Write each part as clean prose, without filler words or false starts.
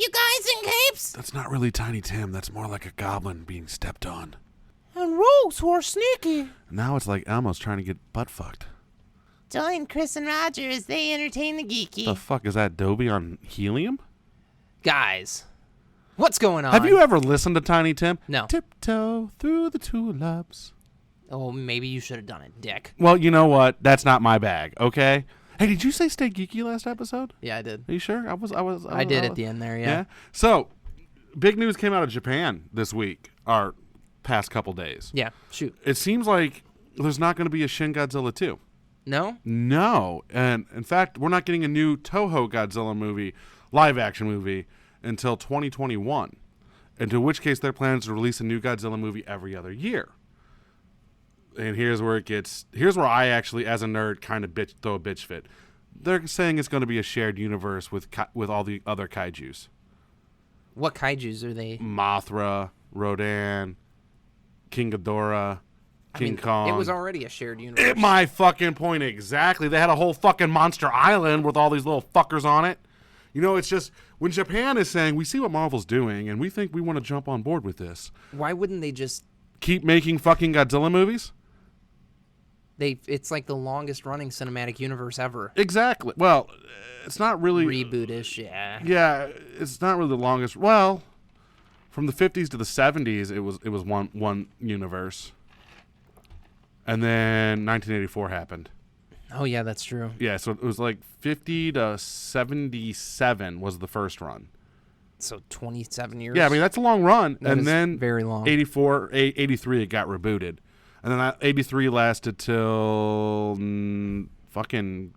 You guys in capes? That's not really Tiny Tim. That's more like a goblin being stepped on. And rogues who are sneaky. Now it's like Elmo's trying to get butt fucked. Join Chris and Roger as they entertain the geeky. The fuck is that, Dobie on helium? Guys, what's going on? Have you ever listened to Tiny Tim? No. Tiptoe through the tulips. Oh, maybe you should have done it, dick. Well, you know what? That's not my bag, okay? Hey, did you say stay geeky last episode? Yeah, I did. Are you sure? I did at the end there, yeah. So, big news came out of Japan this week, or past couple days. Yeah, shoot. It seems like there's not going to be a Shin Godzilla 2. No? No. And, in fact, we're not getting a new Toho Godzilla movie, live-action movie, until 2021. And to which case their plan is to release a new Godzilla movie every other year. And here's where I actually, as a nerd, kind of throw a bitch fit. They're saying it's going to be a shared universe with all the other kaijus. What kaijus are they? Mothra, Rodan, King Ghidorah, King Kong. It was already a shared universe. My fucking point exactly. They had a whole fucking monster island with all these little fuckers on it. You know, it's just when Japan is saying, we see what Marvel's doing and we think we want to jump on board with this. Why wouldn't they just keep making fucking Godzilla movies? It's like the longest running cinematic universe ever. Exactly. Well, it's not really rebootish, yeah. Yeah, it's not really the longest. Well, from the 50s to the 70s, it was one universe. And then 1984 happened. Oh yeah, that's true. Yeah, so it was like 50 to 77 was the first run. So 27 years. Yeah, I mean that's a long run. That and is then very long. 83 it got rebooted. And then 83 lasted till fucking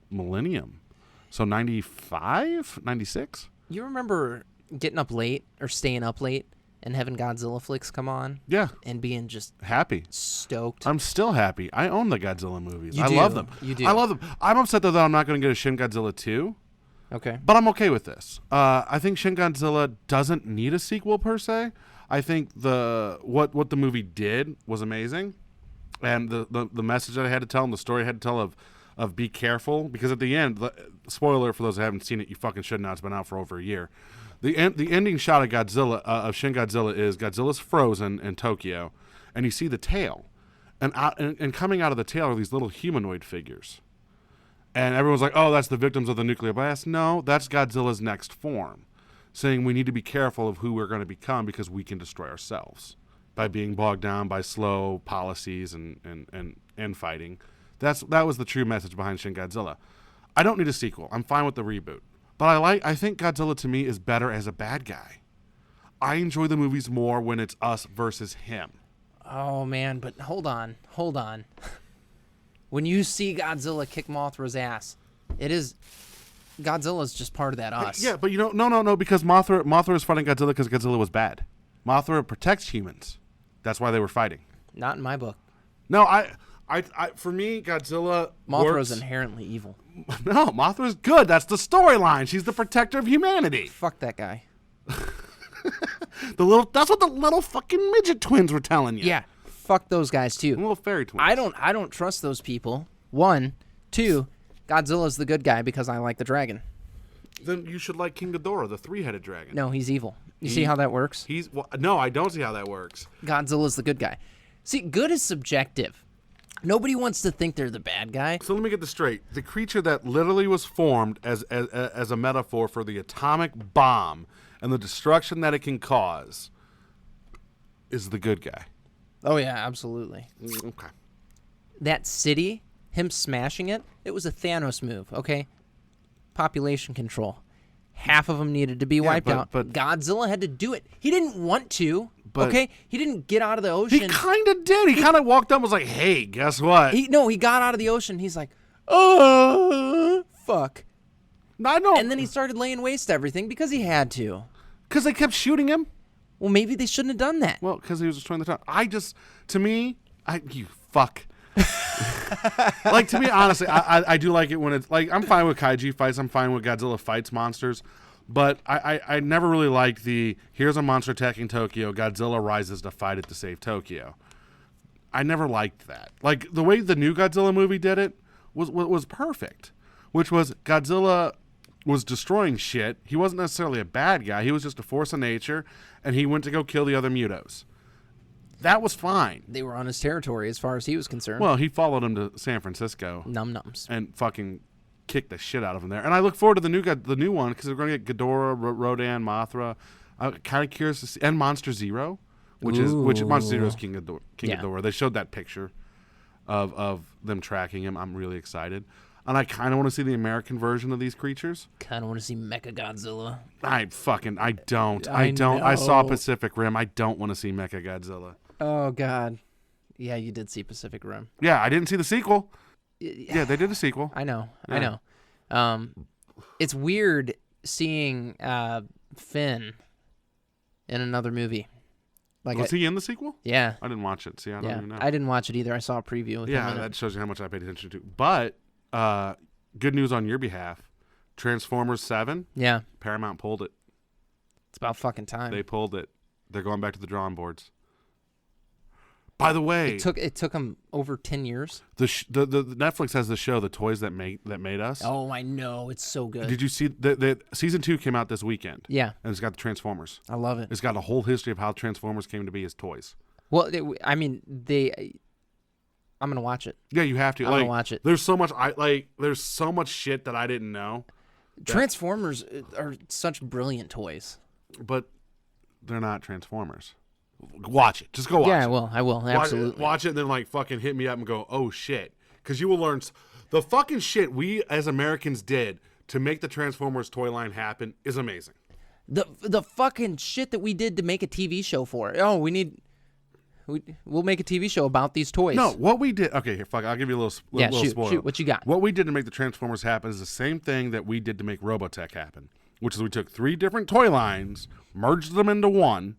millennium. So 95, 96? You remember getting up late or staying up late and having Godzilla flicks come on? Yeah. And being just happy. Stoked. I'm still happy. I own the Godzilla movies. You I do. love them. You do. I love them. I'm upset though that I'm not going to get a Shin Godzilla 2. Okay. But I'm okay with this. I think Shin Godzilla doesn't need a sequel per se. I think what the movie did was amazing. And the message that I had to tell and the story I had to tell of be careful, because at the end, spoiler for those who haven't seen it, you fucking should now. It's been out for over a year. The ending shot of Godzilla of Shin Godzilla is Godzilla's frozen in Tokyo, and you see the tail, and coming out of the tail are these little humanoid figures, and everyone's like, "Oh, that's the victims of the nuclear blast." No, that's Godzilla's next form, saying we need to be careful of who we're going to become because we can destroy ourselves by being bogged down by slow policies and fighting. That was the true message behind Shin Godzilla. I don't need a sequel. I'm fine with the reboot. But I think Godzilla to me is better as a bad guy. I enjoy the movies more when it's us versus him. Oh man, but hold on. When you see Godzilla kick Mothra's ass, Godzilla's just part of that us. Yeah, but no, because Mothra is fighting Godzilla because Godzilla was bad. Mothra protects humans. That's why they were fighting. Not in my book. No, for me, Godzilla Mothra's works. Inherently evil. No, Mothra's good. That's the storyline. She's the protector of humanity. Fuck that guy. That's what the little fucking midget twins were telling you. Yeah, fuck those guys too. Little fairy twins. I don't trust those people. 1, 2, Godzilla's the good guy because I like the dragon. Then you should like King Ghidorah, the 3-headed dragon. No, he's evil. You see how that works? No, I don't see how that works. Godzilla's the good guy. See, good is subjective. Nobody wants to think they're the bad guy. So let me get this straight. The creature that literally was formed as a metaphor for the atomic bomb and the destruction that it can cause is the good guy. Oh, yeah, absolutely. Okay. That city, him smashing it, it was a Thanos move, okay? Population control. Half of them needed to be wiped out. But Godzilla had to do it. He didn't want to. Okay? He didn't get out of the ocean. He kind of did. He kind of walked up and was like, hey, guess what? He got out of the ocean. He's like, fuck. I know. And then he started laying waste to everything because he had to. Because they kept shooting him? Well, maybe they shouldn't have done that. Well, because he was destroying the town. You fuck. Like, to me, honestly, I do like it when it's, like, I'm fine with kaiju fights. I'm fine with Godzilla fights monsters. But I never really liked here's a monster attacking Tokyo, Godzilla rises to fight it to save Tokyo. I never liked that. Like, the way the new Godzilla movie did it was perfect, which was Godzilla was destroying shit. He wasn't necessarily a bad guy. He was just a force of nature, and he went to go kill the other Mutos. That was fine. They were on his territory as far as he was concerned. Well, he followed him to San Francisco. Num-nums. And fucking kicked the shit out of him there. And I look forward to the new one because they're going to get Ghidorah, Rodan, Mothra. I'm kind of curious to see, and Monster Zero, which Monster Zero is King Ghidorah. They showed that picture of them tracking him. I'm really excited. And I kind of want to see the American version of these creatures. Kind of want to see Mechagodzilla. I don't. I saw Pacific Rim. I don't want to see Mechagodzilla. Oh, God. Yeah, you did see Pacific Rim. Yeah, I didn't see the sequel. Yeah, they did a sequel. I know. Yeah. I know. It's weird seeing Finn in another movie. Like, was he in the sequel? Yeah. I didn't watch it. See, I don't even know. I didn't watch it either. I saw a preview with him in it. That shows you how much I paid attention to. But good news on your behalf. Transformers 7. Yeah. Paramount pulled it. It's about fucking time. They pulled it. They're going back to the drawing boards. By the way, it took them over 10 years. The Netflix has the show The Toys That Made Us. Oh, I know. It's so good. Did you see the season 2 came out this weekend? Yeah. And it's got the Transformers. I love it. It's got a whole history of how Transformers came to be as toys. Well, I'm going to watch it. Yeah, you have to. I'm going to watch it. There's so much there's so much shit that I didn't know. Transformers are such brilliant toys. But they're not Transformers. Watch it. Just go watch it. Yeah, I will. Absolutely. Watch it and then fucking hit me up and go, oh shit. Because you will learn the fucking shit we as Americans did to make the Transformers toy line happen is amazing. The fucking shit that we did to make a TV show for it. Oh, we'll make a TV show about these toys. No, what we did. Okay, here, fuck. I'll give you a little spoiler. Shoot. What you got? What we did to make the Transformers happen is the same thing that we did to make Robotech happen, which is we took 3 different toy lines, merged them into one,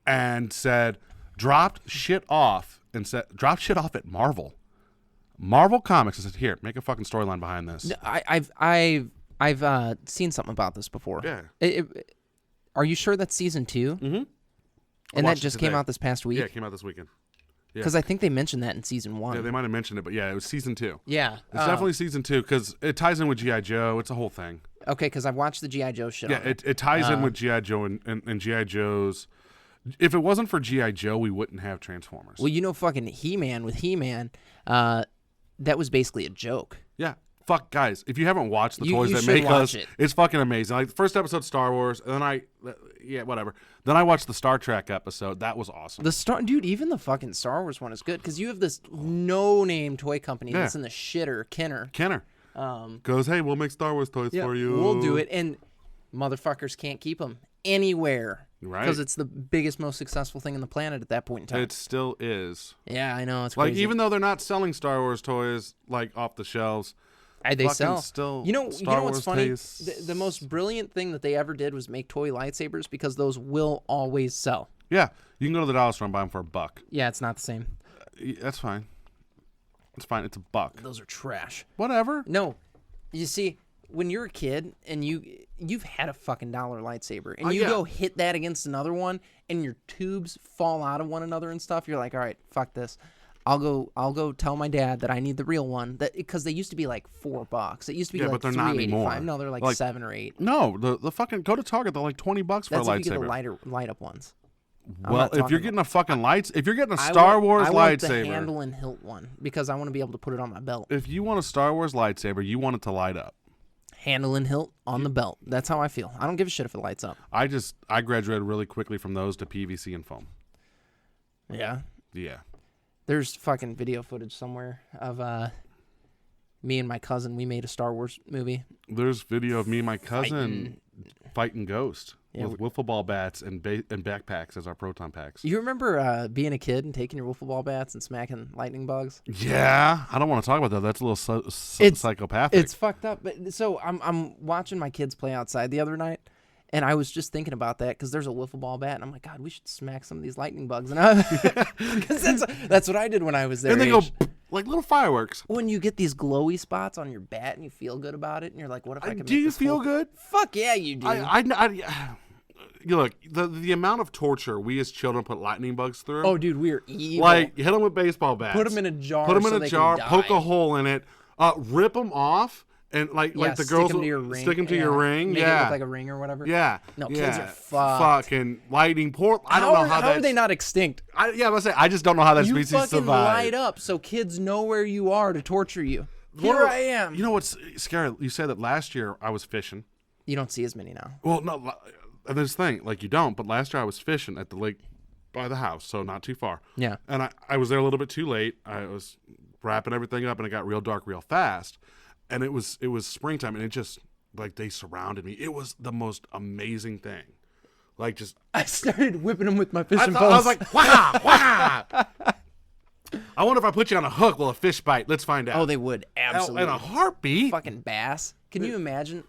and said, dropped shit off at Marvel Comics and said, here, make a fucking storyline behind this. I've seen something about this before. Yeah. Are you sure that's season 2? Mm-hmm. And that just came out this past week? Yeah, it came out this weekend. Because I think they mentioned that in season 1. Yeah, they might have mentioned it, but yeah, it was season 2. Yeah. It's definitely season 2 because it ties in with G.I. Joe. It's a whole thing. Okay, because I've watched the G.I. Joe shit. Yeah, it ties in with G.I. Joe and G.I. Joe's. If it wasn't for G.I. Joe, we wouldn't have Transformers. Well, fucking He-Man with He-Man, that was basically a joke. Yeah. Fuck, guys, if you haven't watched The Toys That Make Us, it's fucking amazing. Like, the first episode, Star Wars, and then whatever. Then I watched the Star Trek episode. That was awesome. Dude, even the fucking Star Wars one is good, because you have this no-name toy company that's in the shitter, Kenner. Goes, hey, we'll make Star Wars toys for you. We'll do it, and motherfuckers can't keep them anywhere. Right. Because it's the biggest, most successful thing on the planet at that point in time. It still is. Yeah, I know. It's like, crazy. even though they're not selling Star Wars toys, off the shelves, they sell. Still you know what's funny? Tastes... The most brilliant thing that they ever did was make toy lightsabers, because those will always sell. Yeah. You can go to the dollar store and buy them for $1. Yeah, it's not the same. That's fine. It's fine. It's $1. Those are trash. Whatever. No. You see, when you're a kid and you've had a fucking $1 lightsaber and you go hit that against another one and your tubes fall out of one another and stuff, you're like, all right, fuck this. I'll go tell my dad that I need the real one, because they used to be like $4. It used to be like but they're not anymore. No, they're like 7 or 8. No, the fucking go to Target, they're like $20 for a lightsaber. That's if you get the light up ones. Well, if you're getting a fucking if you're getting a Star Wars lightsaber, I want the handle and hilt one, because I want to be able to put it on my belt. If you want a Star Wars lightsaber, you want it to light up. Handle and hilt on the belt. That's how I feel. I don't give a shit if it lights up. I graduated really quickly from those to PVC and foam. Yeah. Yeah. There's fucking video footage somewhere of me and my cousin. We made a Star Wars movie. There's video of me and my cousin fighting Ghost with wiffle ball bats and backpacks as our proton packs. You remember being a kid and taking your wiffle ball bats and smacking lightning bugs? Yeah, I don't want to talk about that. That's a little psychopathic. It's fucked up. But so I'm watching my kids play outside the other night, and I was just thinking about that, because there's a wiffle ball bat, and I'm like, God, we should smack some of these lightning bugs. And because that's what I did when I was there. And they go like little fireworks. When you get these glowy spots on your bat and you feel good about it, and you're like, what if I could? Do you feel good? Fuck yeah, you do. You look, the amount of torture we as children put lightning bugs through. Oh, dude, we are evil. Like, hit them with baseball bats. Put them in a jar. Poke a hole in it. Rip them off. And like the stick girls 'em to your ring. stick them to your ring. Make it look like a ring or whatever. Yeah. No, yeah. kids are fucked. Fucking lightning port. I don't know how are they not extinct? I was gonna say I just don't know how that You species fucking survived. light up so kids know where you are to torture you. What Here are- I am. You know what's scary? You said that last year I was fishing. You don't see as many now. Well, no, and this thing, like you don't, but last year I was fishing at the lake by the house, so not too far. Yeah. And I was there a little bit too late. I was wrapping everything up, and it got real dark real fast. And it was springtime, and it just, like, they surrounded me. It was the most amazing thing. Like, just... I started whipping them with my fishing poles. I was like, wah, wah. I wonder if I put you on a hook, will a fish bite? Let's find out. Oh, they would. Absolutely. In a heartbeat. Fucking bass. Can you imagine?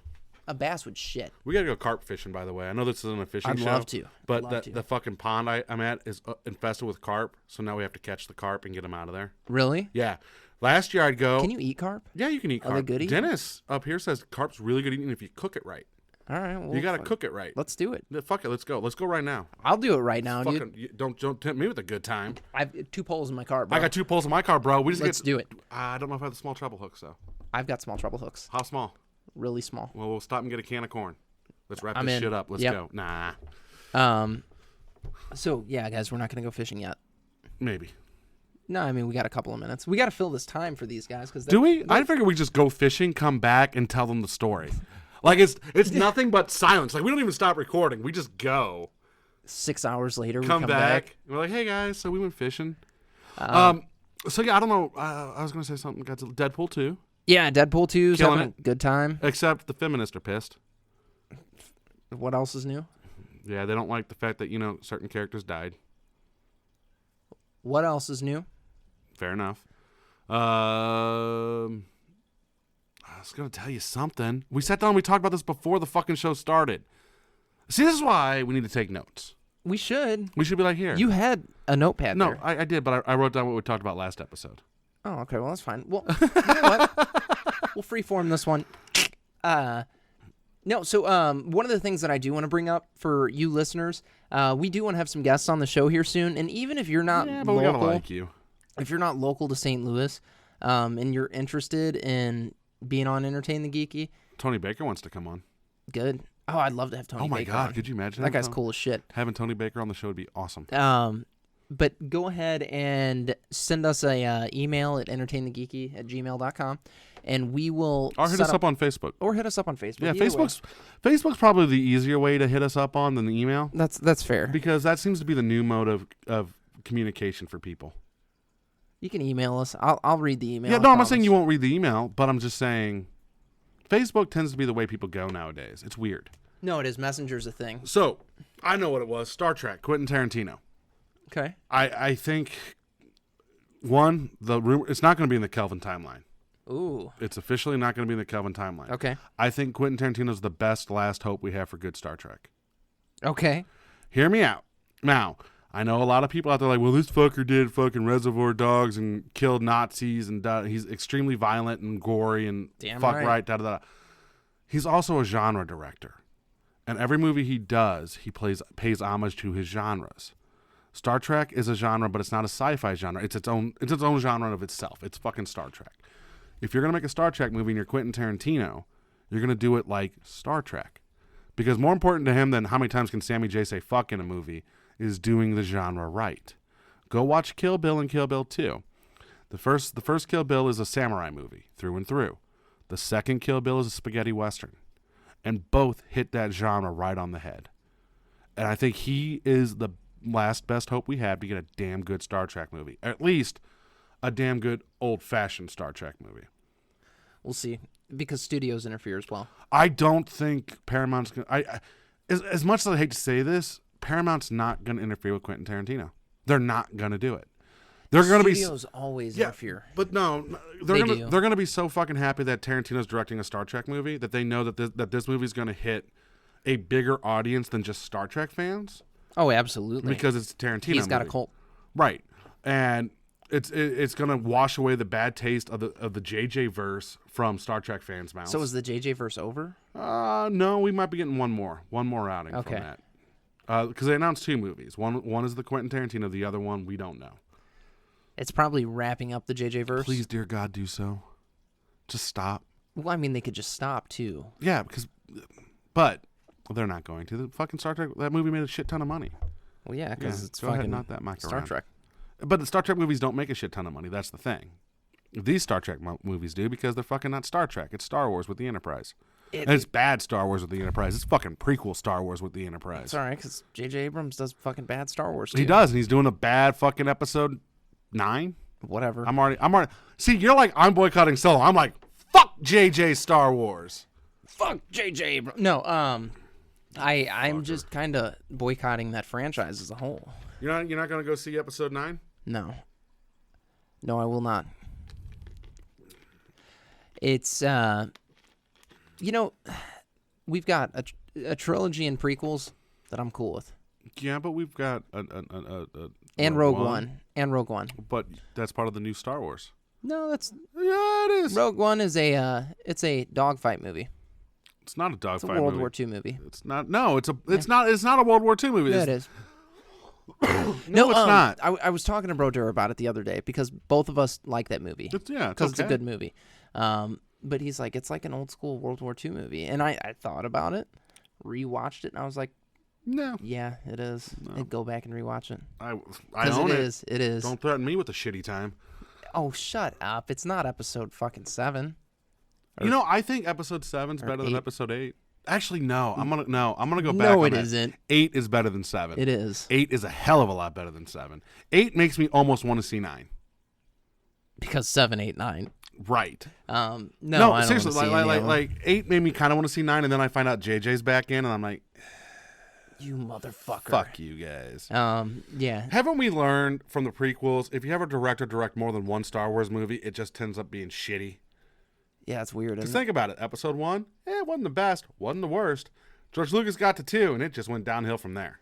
A bass would shit. We gotta go carp fishing, by the way. I know this isn't a fishing show. I'd love to. But the fucking pond I'm at is infested with carp, so now we have to catch the carp and get them out of there. Really? Yeah. Last year I'd go... Can you eat carp? Yeah, you can eat carp. Are they good eating? Dennis up here says carp's really good eating if you cook it right. All right. Well, You gotta cook it right. Let's do it. Fuck it, let's go. Let's go right now. I'll do it right now, dude. Fucking, don't tempt me with a good time. I have 2 poles in my car, bro. I got 2 poles in my car, bro. We just Let's do it. I don't know if I have the small treble hooks though. I've got small treble hooks. How small? Really small. Well, we'll stop and get a can of corn. Let's wrap I'm this in. shit up. Let's Yep. go. Nah, So yeah, guys, we're not gonna go fishing yet. maybe. No, I mean we got a couple of minutes. We got to fill this time for these guys because Do we? I figure we just go fishing, come back, and tell them the story. Like it's nothing but silence. Like we don't even stop recording. We just go. 6 hours later, we Come come back. We're like, hey guys, so we went fishing. So yeah, I don't know. I was gonna say something. Got to Deadpool 2. Yeah, Deadpool 2's Killing having a good time. Except the feminists are pissed. What else is new? Yeah, they don't like the fact that certain characters What else is new? Fair enough. I was gonna tell you something. We sat down and we talked about this before the fucking show started. See, this is why we need to take notes. We should. We should be like, here. You had a notepad No, there. I did, but I wrote down what we talked about last episode. Oh, okay. Well, that's fine. Well, you know what? We'll freeform this one. No, so one of the things that I do want to bring up for you listeners, we do want to have some guests on the show here soon. And even if you're not But we gotta local, like you. if you're not local to St. Louis, and you're interested in being on Entertain the Geeky, Tony Baker wants to come on. good. Oh, I'd love to have Tony Oh my Baker God, on. could you imagine That guy's though? cool as shit. Having Tony Baker on the show would be awesome. But go ahead and send us a email at entertainthegeeky@gmail.com, and we will Or hit set us up on Facebook. or hit us up on Facebook. Yeah, Either way. Facebook's probably the easier way to hit us up on than the email, That's fair. because that seems to be the new mode of communication for people. You can email us. I'll read the email. Yeah, I no, I'm not saying promise. you won't read the email, but I'm just saying Facebook tends to be the way people go nowadays. It's weird. No, it is. Messenger's a thing. So, I know what it was. Star Trek, Quentin Tarantino. Okay. I think, one, the rumor, it's not going to be in the Kelvin timeline. Ooh. It's officially not going to be in the Kelvin timeline. Okay. I think Quentin Tarantino's the best last hope we have for good Star Trek. Okay. Hear me out. Now, I know a lot of people out there like, well, this fucker did fucking Reservoir Dogs and killed Nazis and he's extremely violent and gory and Damn fuck right. right, da-da-da. He's also a genre director. And every movie he does, he pays homage to his genres. Star Trek is a genre, but it's not a sci-fi genre. It's its own genre of itself. It's fucking Star Trek. If you're going to make a Star Trek movie and you're Quentin Tarantino, you're going to do it like Star Trek. Because more important to him than how many times can Sammy J say fuck in a movie is doing the genre right. Go watch Kill Bill and Kill Bill 2. The first Kill Bill is a samurai movie, through and through. The second Kill Bill is a spaghetti western. And both hit that genre right on the head. And I think he is the last best hope we had to get a damn good Star Trek movie. At least a damn good old-fashioned Star Trek movie. We'll see. Because studios interfere as well. I don't think Paramount's going to... As much as I hate to say this, Paramount's not going to interfere with Quentin Tarantino. They're not going to do it. They're going to be... Studios always interfere. But no, they're going to be so fucking happy that Tarantino's directing a Star Trek movie that they know that this movie's going to hit a bigger audience than just Star Trek fans. Oh, absolutely. Because it's a Tarantino He's got a movie. cult. Right. And it's going to wash away the bad taste of the JJ verse from Star Trek fans' mouths. So is the JJ verse over? No, we might be getting one more outing from that. Because they announced 2 movies. One is the Quentin Tarantino. The other one we don't know. It's probably wrapping up the JJ verse. Please, dear God, do so. Just stop. Well, I mean, they could just stop too. Yeah, but they're not going to. The fucking Star Trek, that movie made a shit ton of money. Well, yeah, because it's go fucking ahead, not that mic Star around. Trek. But the Star Trek movies don't make a shit ton of money. That's the thing. These Star Trek movies do because they're fucking not Star Trek. It's Star Wars with the Enterprise. And it's bad Star Wars with the Enterprise. It's fucking prequel Star Wars with the Enterprise. It's all right because J.J. Abrams does fucking bad Star Wars too. He does, and he's doing a bad fucking episode 9. Whatever. I'm already. See, you're like, I'm boycotting Solo. I'm like, fuck JJ Star Wars. Fuck J.J. Abrams. No, I'm just kind of boycotting that franchise as a whole. You're not gonna go see episode 9? No, I will not. It's we've got a trilogy and prequels that I'm cool with. Yeah, but we've got and Rogue One. But that's part of the new Star Wars. No, it is. Rogue One is it's a dogfight movie. It's not a dogfight movie. It's a World War II movie. It's not. No, it's not a World War II movie. Yeah, it is. No, it's not. I was talking to Bro Dur about it the other day because both of us like that movie. Because it's a good movie. But he's like, it's like an old school World War II movie, and I thought about it, rewatched it, and I was like, no. Yeah, it is. No. I'd go back and rewatch it. I own it. It is. Don't threaten me with a shitty time. Oh, shut up! It's not episode fucking 7. I think episode 7's better than episode 8. Actually, no. I'm gonna go back. No, it isn't. 8 is better than 7. It is. 8 is a hell of a lot better than 7. 8 makes me almost want to see 9. Because 7, 8, 9. Right. No, I don't seriously. see Like 8 made me kind of want to see 9, and then I find out JJ's back in, and I'm like, you motherfucker. Fuck you guys. Yeah. Haven't we learned from the prequels, if you have a director direct more than one Star Wars movie, it just tends up being shitty? Yeah, it's weird. Just think about it. Episode 1, it wasn't the best, wasn't the worst. George Lucas got to 2, and it just went downhill from there.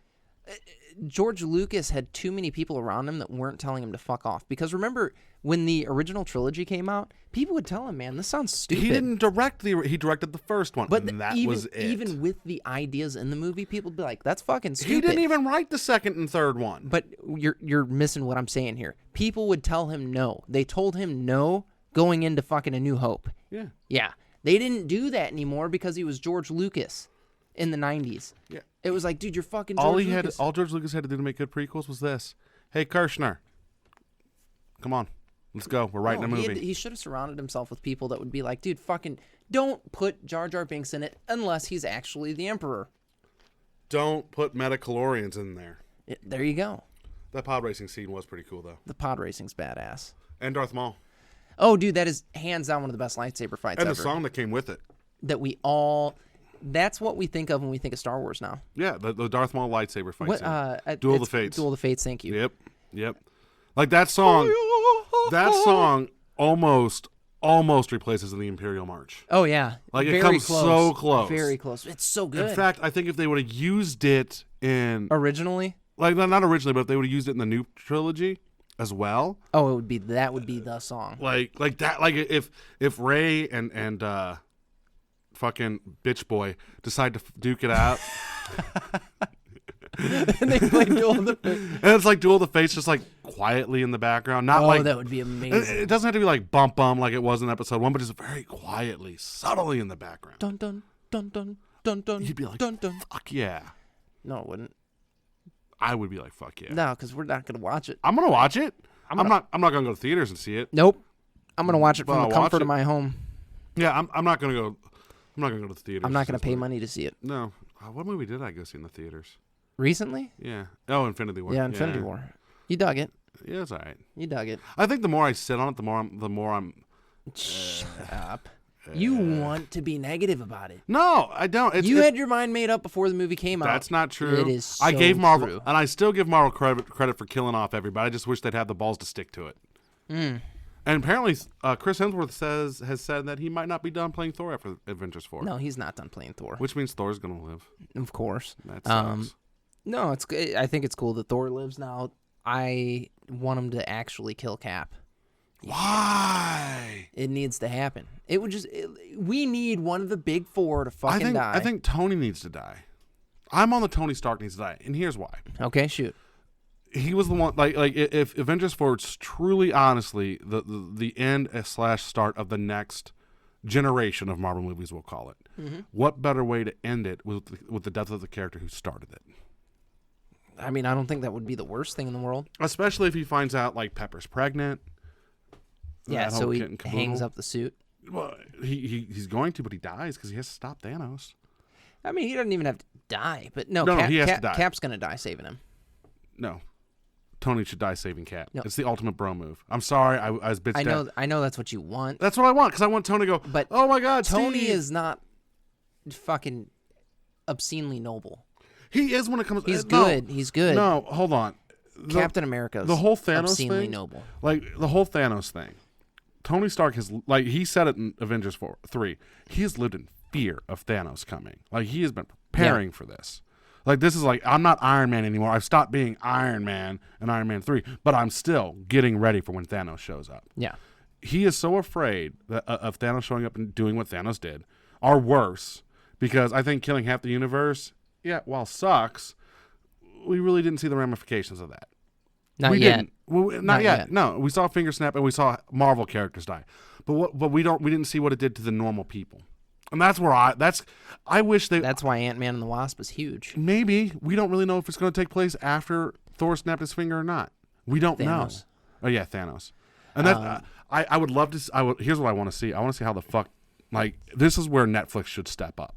George Lucas had too many people around him that weren't telling him to fuck off. Because remember, when the original trilogy came out, people would tell him, man, this sounds stupid. He didn't direct he directed the first one, but and that was it. Even with the ideas in the movie, people would be like, that's fucking stupid. He didn't even write the second and third one. But you're missing what I'm saying here. People would tell him no. They told him no going into fucking A New Hope. Yeah. Yeah. They didn't do that anymore because he was George Lucas in the 90s. Yeah. It was like, dude, you're fucking George Lucas. All George Lucas had to do to make good prequels was this. Hey, Kirshner, come on. Let's go. We're writing a movie. He should have surrounded himself with people that would be like, dude, fucking don't put Jar Jar Binks in it unless he's actually the Emperor. Don't put Metachlorians in there. There you go. That pod racing scene was pretty cool, though. The pod racing's badass. And Darth Maul. Oh, dude, that is hands down one of the best lightsaber fights ever. And the song that came with it. That's what we think of when we think of Star Wars now. Yeah, the Darth Maul lightsaber fight scene. Duel of the Fates. Duel of the Fates, thank you. Yep. Like that song, almost replaces the Imperial March. Oh, yeah. Like it comes so close. Very close. It's so good. In fact, I think if they would have used it in... Originally? Like, not originally, but if they would have used it in the new trilogy as well. Oh, that would be the song. Like that, like if Rey and fucking bitch boy decide to duke it out. And they play Duel of the Fates. And it's like Duel of the Fates just like quietly in the background. Not like that would be amazing. It doesn't have to be like bum like it was in episode 1, but just very quietly, subtly in the background. Dun dun dun dun dun dun. You'd be like, dun dun. Fuck yeah. No, it wouldn't. I would be like, fuck yeah. No, because we're not gonna watch it. I'm gonna watch it. I'm not gonna go to theaters and see it. Nope. I'm gonna watch it from the comfort of my home. Yeah, I'm not gonna go. I'm not gonna go to the theaters. I'm not gonna pay money to see it. No. What movie did I go see in the theaters? Recently? Yeah. Oh, Infinity War. Yeah, Infinity War. You dug it. Yeah, it's all right. You dug it. I think the more I sit on it, the more I'm. Shut up. You want to be negative about it. No, I don't. You had your mind made up before the movie came out. That's not true. It is so I gave Marvel, true. and I still give Marvel credit for killing off everybody. I just wish they'd have the balls to stick to it. And apparently, Chris Hemsworth has said that he might not be done playing Thor after Avengers 4. No, he's not done playing Thor. Which means Thor's going to live. Of course. That sucks. No, I think it's cool that Thor lives now. I want him to actually kill Cap. Why? It needs to happen. It would we need one of the big four to fucking die. I think Tony needs to die. I'm on the Tony Stark needs to die, and here's why. Okay, shoot. He was the one, like if Avengers 4 is truly, honestly, the end / start of the next generation of Marvel movies, we'll call it. Mm-hmm. What better way to end it with the death of the character who started it? I mean, I don't think that would be the worst thing in the world. Especially if he finds out, like, Pepper's pregnant. Yeah, so he hangs up the suit. Well, he's going to, but he dies because he has to stop Thanos. I mean, he doesn't even have to die, but no, he has to die. Cap's going to die saving him. No. Tony should die saving Cap. No. It's the ultimate bro move. I'm sorry, I was bitched I know that's what you want. That's what I want, because I want Tony to go, but oh my God, Tony Steve. is not fucking obscenely noble. He is when it comes. He's good. He's good. No, hold on. Captain America. The whole Thanos obscenely thing. Noble. Like the whole Thanos thing. Tony Stark has, like, he said it in Avengers 3. He has lived in fear of Thanos coming. Like, he has been preparing for this. Like, this is like, I'm not Iron Man anymore. I've stopped being Iron Man in Iron Man 3, but I'm still getting ready for when Thanos shows up. Yeah. He is so afraid of Thanos showing up and doing what Thanos did, or worse, because I think killing half the universe, while sucks, we really didn't see the ramifications of that. Not yet. Not yet. No, we saw Finger Snap and we saw Marvel characters die, but we didn't see what it did to the normal people, and that's where I wish they. That's why Ant-Man and the Wasp is huge. Maybe we don't really know if it's going to take place after Thor snapped his finger or not. We don't know. Oh yeah, Thanos, and that I would love to. Here's what I want to see. I want to see how the fuck, like, this is where Netflix should step up.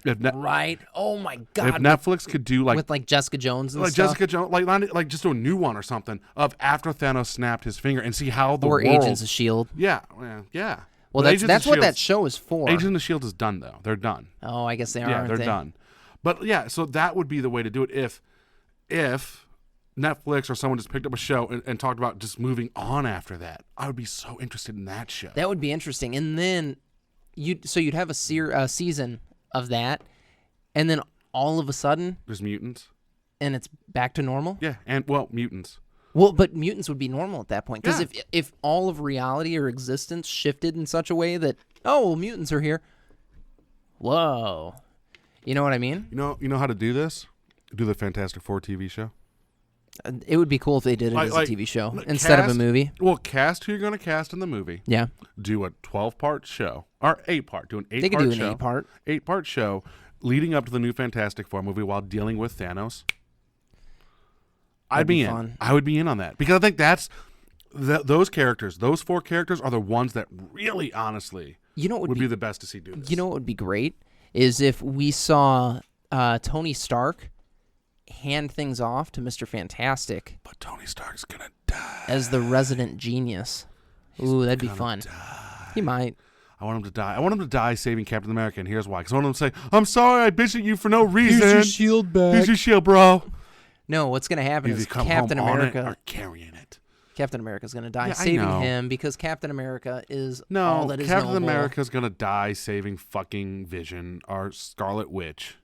Right. Oh my God. If Netflix could do with like Jessica Jones and like stuff. Jessica Jones, like just do a new one or something of after Thanos snapped his finger and see how the or world. Agents of S.H.I.E.L.D. Yeah. Well, that's what that show is for. Agents of S.H.I.E.L.D. is done though. They're done. Oh, I guess they are. Yeah, they're done. But yeah, so that would be the way to do it if Netflix or someone just picked up a show and talked about just moving on after that. I would be so interested in that show. That would be interesting, and then you'd have a season of that. And then all of a sudden, there's mutants, and it's back to normal. Yeah, and mutants. Well, but mutants would be normal at that point because if all of reality or existence shifted in such a way that mutants are here. Whoa, you know what I mean? You know how to do this? Do the Fantastic Four TV show. It would be cool if they did it as a TV show instead of a movie. Well, cast who you're going to cast in the movie. Yeah. Do a 12-part show or 8-part. Do an 8-part show. They could do an 8-part. 8-part show. Leading up to the new Fantastic Four movie while dealing with Thanos. I'd be in. Fun. I would be in on that because I think that's those characters. Those 4 characters are the ones that really, honestly, would be the best to see do this. You know what would be great is if we saw Tony Stark hand things off to Mr. Fantastic. But Tony Stark's gonna die as the resident genius. Ooh, that'd be fun. He might. I want him to die. I want him to die saving Captain America, and here's why. Because I want him to say, I'm sorry I bitched at you for no reason. Here's your shield back. Here's your shield, bro. No, what's going to happen is Captain America are carrying it. Captain America's going to die saving him because Captain America is all that is Captain noble. America's going to die saving fucking Vision or Scarlet Witch.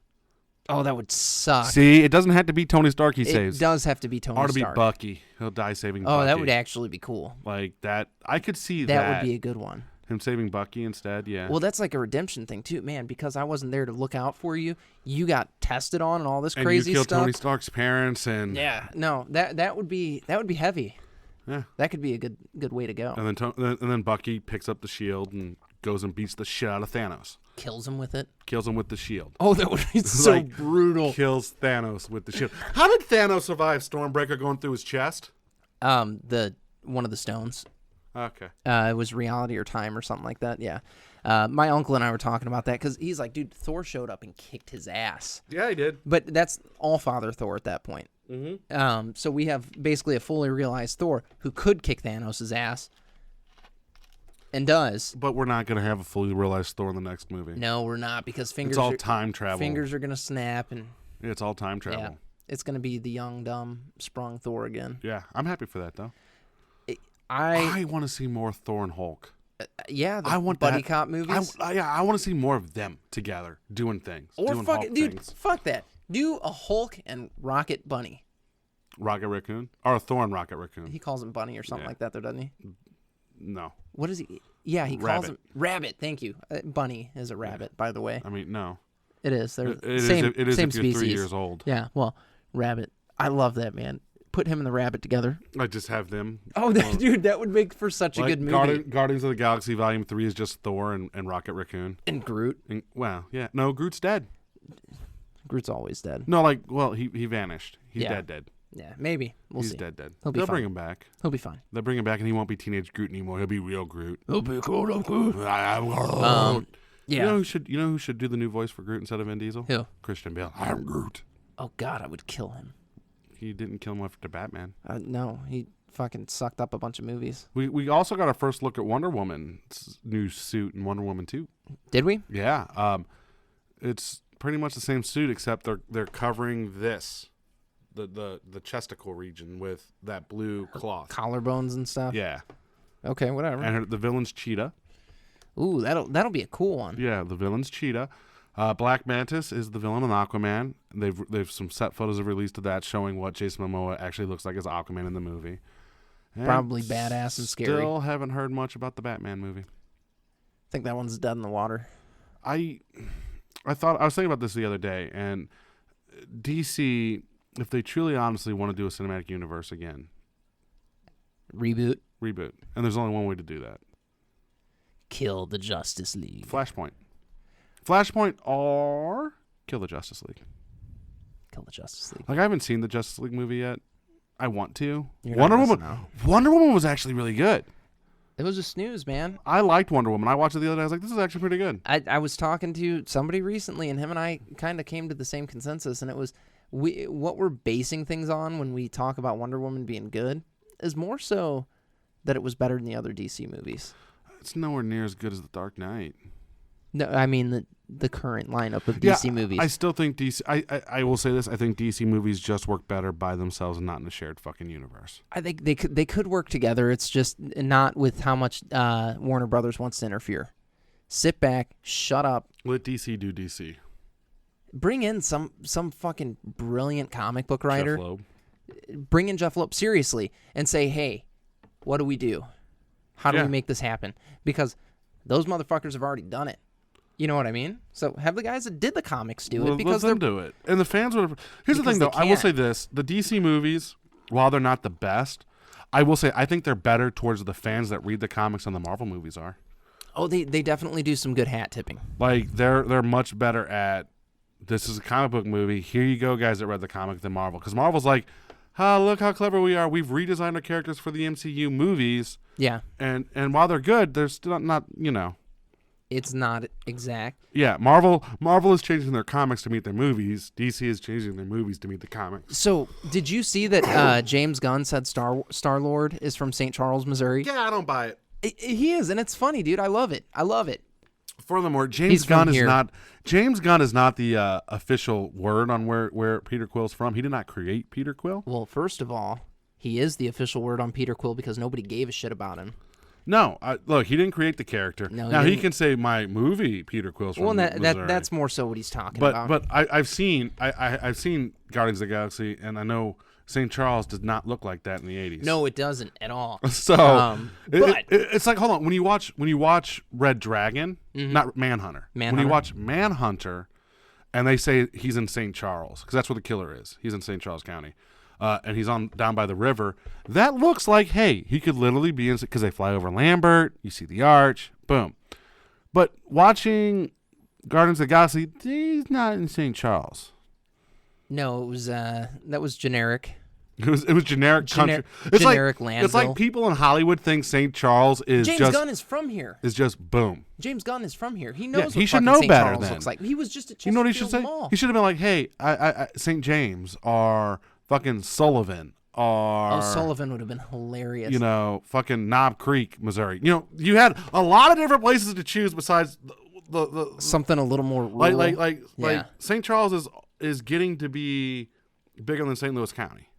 Oh, that would suck. See, it doesn't have to be Tony Stark he saves. It does have to be Tony Stark. Or to be Bucky. He'll die saving Bucky. Oh, that would actually be cool. Like that. I could see that. That would be a good one. Him saving Bucky instead, yeah. Well, that's like a redemption thing too, man. Because I wasn't there to look out for you, you got tested on and all this crazy and you stuff. killed Tony Stark's parents, and that would be heavy. Yeah, that could be a good way to go. And then Bucky picks up the shield and goes and beats the shit out of Thanos. Kills him with it. Kills him with the shield. Oh, that would be so brutal. Kills Thanos with the shield. How did Thanos survive Stormbreaker going through his chest? One of the stones. Okay. It was reality or time or something like that. Yeah. My uncle and I were talking about that because he's like, dude, Thor showed up and kicked his ass. Yeah, he did. But that's All-Father Thor at that point. Mm-hmm. So we have basically a fully realized Thor who could kick Thanos' ass and does. But we're not going to have a fully realized Thor in the next movie. No, we're not because fingers. It's all time travel. Fingers are going to snap and. It's all time travel. Yeah, it's going to be the young, dumb, sprung Thor again. Yeah, I'm happy for that though. I want to see more Thor and Hulk. I want buddy cop movies. I want to see more of them together doing things. Or things. Fuck that. Do a Hulk and Rocket Bunny. Rocket Raccoon? Or a Thor and Rocket Raccoon. He calls him Bunny or something like that, though, doesn't he? No. What is he? Yeah, he calls him Rabbit. Thank you. Bunny is a rabbit, by the way. I mean, no. It is. They're it same is same if you're species. 3 years old. Yeah. Well, Rabbit. I love that, man. put him and the rabbit together. I just have them. Oh, dude, that would make for such a good movie. Guardians of the Galaxy Volume 3 is just Thor and Rocket Raccoon. And Groot. Wow, yeah. No, Groot's dead. Groot's always dead. No, he vanished. He's dead. Yeah, maybe. He's He's dead. They'll bring him back. He'll be fine. They'll bring him back, and he won't be teenage Groot anymore. He'll be real Groot. He'll be Groot. I am Groot. Yeah. You know who should do the new voice for Groot instead of Vin Diesel? Who? Christian Bale. I am Groot. Oh, God, I would kill him. He didn't kill him after Batman. No, he fucking sucked up a bunch of movies. We also got our first look at Wonder Woman's new suit in Wonder Woman 2. Did we? Yeah. It's pretty much the same suit, except they're covering this, the chesticle region with that blue cloth. Collarbones and stuff? Yeah. Okay, whatever. And the villain's Cheetah. Ooh, that'll be a cool one. Yeah, the villain's Cheetah. Black Mantis is the villain in Aquaman. They've some set photos have released of that showing what Jason Momoa actually looks like as Aquaman in the movie. And probably badass and scary. Still haven't heard much about the Batman movie. I think that one's dead in the water. I was thinking about this the other day, and DC, if they truly honestly want to do a cinematic universe again, Reboot. And there's only one way to do that. Kill the Justice League. Flashpoint or kill the Justice League. Kill the Justice League. Like, I haven't seen the Justice League movie yet. I want to. Wonder Woman was actually really good. It was a snooze, man. I liked Wonder Woman. I watched it the other day. I was like, this is actually pretty good. I was talking to somebody recently, and him and I kind of came to the same consensus, and it was what we're basing things on when we talk about Wonder Woman being good is more so that it was better than the other DC movies. It's nowhere near as good as The Dark Knight. No, I mean the current lineup of DC movies. I still think DC. I will say this. I think DC movies just work better by themselves and not in a shared fucking universe. I think they could work together. It's just not with how much Warner Brothers wants to interfere. Sit back, shut up. Let DC do DC. Bring in some fucking brilliant comic book writer. Jeff Loeb. Bring in Jeff Loeb seriously and say, hey, what do we do? How do we make this happen? Because those motherfuckers have already done it. You know what I mean? So have the guys that did the comics do it because let them do it. And the fans would. Here's the thing, though. I will say this: the DC movies, while they're not the best, I will say I think they're better towards the fans that read the comics than the Marvel movies are. Oh, they definitely do some good hat tipping. Like they're much better at. This is a comic book movie. Here you go, guys that read the comic than Marvel, because Marvel's like, look how clever we are. We've redesigned our characters for the MCU movies. Yeah. And while they're good, they're still not It's not exact. Yeah, Marvel is changing their comics to meet their movies. DC is changing their movies to meet the comics. So, did you see that James Gunn said Star-Lord is from St. Charles, Missouri? Yeah, I don't buy it. He is, and it's funny, dude. I love it. Furthermore, James Gunn is not the official word on where Peter Quill's from. He did not create Peter Quill. Well, first of all, he is the official word on Peter Quill because nobody gave a shit about him. No, look, he didn't create the character. No, now he can say my movie Peter Quill's from Missouri. That's more so what he's talking about. But I've seen Guardians of the Galaxy, and I know St. Charles does not look like that in the 80s. No, it doesn't at all. So it's like, hold on, when you watch Red Dragon, not Manhunter. When you watch Manhunter, and they say he's in St. Charles because that's where the killer is. He's in St. Charles County. And he's down by the river. That looks like, hey, he could literally be in, because they fly over Lambert. You see the arch, boom. But watching Guardians of the Galaxy, he's not in St. Charles. No, it was that was generic. It was generic country. It's generic Landville. It's like people in Hollywood think St. Charles is James Gunn is from here. Is just boom. James Gunn is from here. He knows. He what should know St. better. Charles then looks like. He was just at Chesterfield You know what he should say? Mall. He should have been like, hey, I St. James or fucking Sullivan. Or, Sullivan would have been hilarious. Fucking Knob Creek, Missouri. You had a lot of different places to choose besides the something a little more rural. Like St. Charles is getting to be bigger than St. Louis County.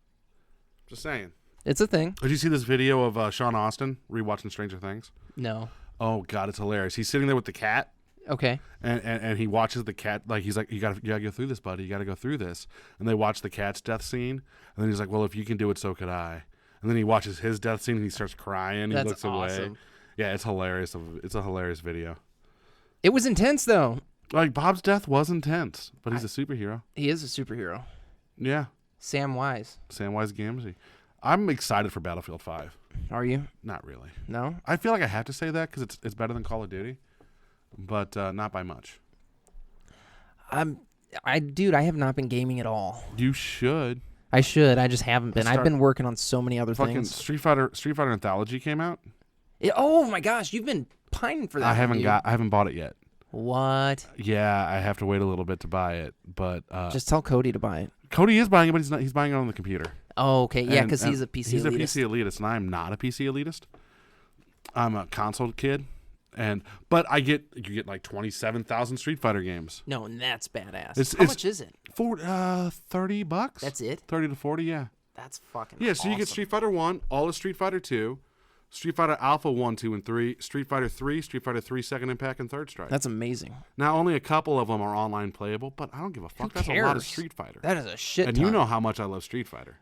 Just saying. It's a thing. Did you see this video of Sean Astin rewatching Stranger Things? No. Oh God, it's hilarious. He's sitting there with the cat. Okay. And he watches the cat, like he's like, you gotta go through this, buddy. You gotta go through this. And they watch the cat's death scene, and then he's like, well, if you can do it, so could I. And then he watches his death scene, and he starts crying. He looks awesome. away. Yeah, it's hilarious. It's a hilarious video. It was intense though. Like Bob's death was intense, but he's a superhero. He is a superhero. Yeah. Samwise Gamgee. I'm excited for Battlefield 5. Are you? Not really. No? I feel like I have to say that because it's better than Call of Duty, but not by much. Dude, I have not been gaming at all. You should. I should. I just haven't been. I've been working on so many other things. Street Fighter Anthology came out. Oh my gosh, you've been pining for that. I haven't bought it yet. What? Yeah, I have to wait a little bit to buy it, but just tell Cody to buy it. Cody is buying it, but he's buying it on the computer. Oh, okay. Yeah, because he's a PC elitist. He's a PC elitist, and I'm not a PC elitist. I'm a console kid, but you get like 27,000 Street Fighter games. No, and that's badass. How much is it? For $30. That's it? 30 to 40, yeah. That's fucking Yeah, so awesome. you get Street Fighter 1, all of Street Fighter 2, Street Fighter Alpha 1, 2, and 3, Street Fighter 3, Street Fighter 3 Second Impact, and Third Strike. That's amazing. Now, only a couple of them are online playable, but I don't give a fuck. That's a lot of Street Fighter. That is a shit And ton. you know how much I love Street Fighter.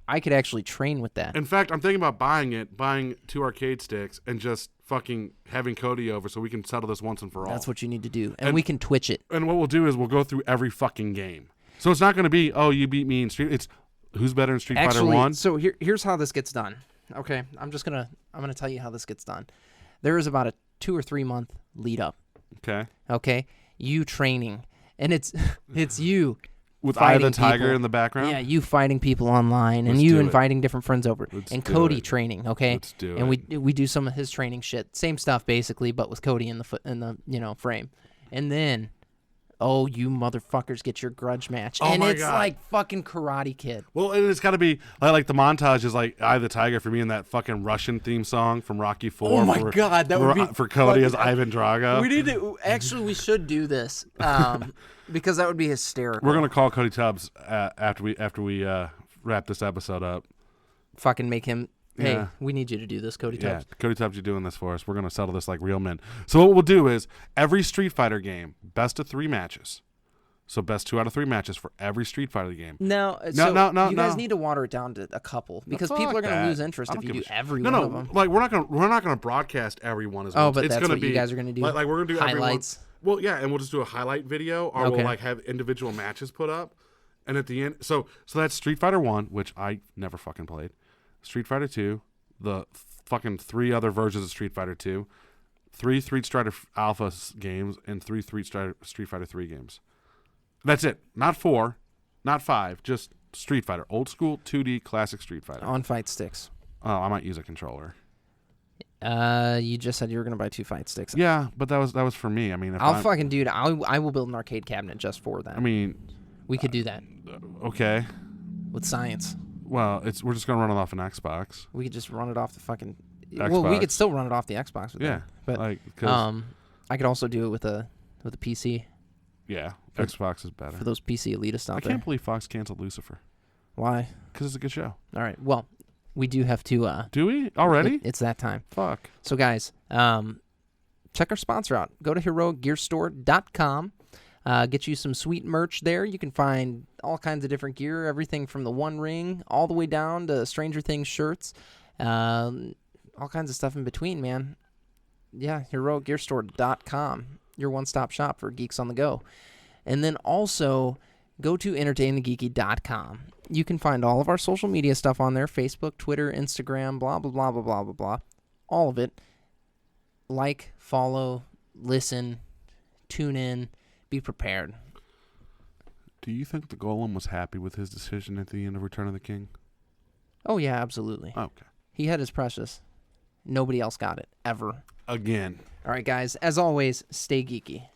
I could actually train with that. In fact, I'm thinking about buying 2 arcade sticks and just fucking having Cody over so we can settle this once and for all. That's what you need to do. And we can Twitch it. And what we'll do is we'll go through every fucking game. So it's not going to be, oh, you beat me in Street. It's who's better in Street Fighter 1. So here's how this gets done. Okay, I'm gonna tell you how this gets done. There is about a 2 or 3 month lead up. Okay, you training, and it's you with Eye of the Tiger people. in the background. Yeah, you fighting people online, and you inviting different friends over, and Cody training. Okay, let's do and it. we do some of his training shit, same stuff basically, but with Cody in the frame, and then. Oh, you motherfuckers get your grudge match. Oh, and my it's God. like fucking Karate Kid. Well, and it's got to be like the montage is like Eye of the Tiger for me and that fucking Russian theme song from Rocky 4. Oh my God, that would be for Cody as Ivan Drago. We should do this because that would be hysterical. We're gonna call Cody Tubbs after we wrap this episode up. Fucking make him. Hey, Yeah. we need you to do this, Cody Tubbs. Yeah, Cody Tubbs, you're doing this for us. We're going to settle this like real men. So what we'll do is every Street Fighter game, best of 3 matches. So best 2 out of 3 matches for every Street Fighter game. No, you guys need to water it down to a couple because people are going to lose interest if you do every one of them. Like we're not going to broadcast every one as well. But that's what you guys are going to do. Like we're going to do highlights. Well, yeah, and we'll just do a highlight video, or we'll like have individual matches put up, and at the end, so that's Street Fighter 1, which I never fucking played. Street Fighter 2. The fucking 3 other versions of Street Fighter 2, 3 Street Fighter Alpha games, and 3 Street Fighter 3 games. That's it. Not 4, not 5, just Street Fighter. Old school 2D classic Street Fighter. On fight sticks. Oh, I might use a controller. You just said you were going to buy 2 fight sticks. Yeah, but that was for me. I mean, I will build an arcade cabinet just for that. I mean, we could do that. Okay. With science. Well, we're just gonna run it off an Xbox. We could just run it off the fucking. Xbox. Well, we could still run it off the Xbox. Yeah, but I could also do it with a PC. Yeah, Xbox is better for those PC elitists out there. I can't believe Fox canceled Lucifer. Why? Because it's a good show. All right. Well, we do have to. Do we already? It's that time. Fuck. So guys, check our sponsor out. Go to heroicgearstore.com. Get you some sweet merch there. You can find all kinds of different gear, everything from the One Ring all the way down to Stranger Things shirts, all kinds of stuff in between, man. Yeah, heroicgearstore.com, your one-stop shop for geeks on the go. And then also go to entertainthegeeky.com. You can find all of our social media stuff on there, Facebook, Twitter, Instagram, blah, blah, blah, blah, blah, blah, blah. All of it. Like, follow, listen, tune in. Be prepared. Do you think the Golem was happy with his decision at the end of Return of the King? Oh, yeah, absolutely. Okay. He had his precious. Nobody else got it, ever. Again. All right, guys. As always, stay geeky.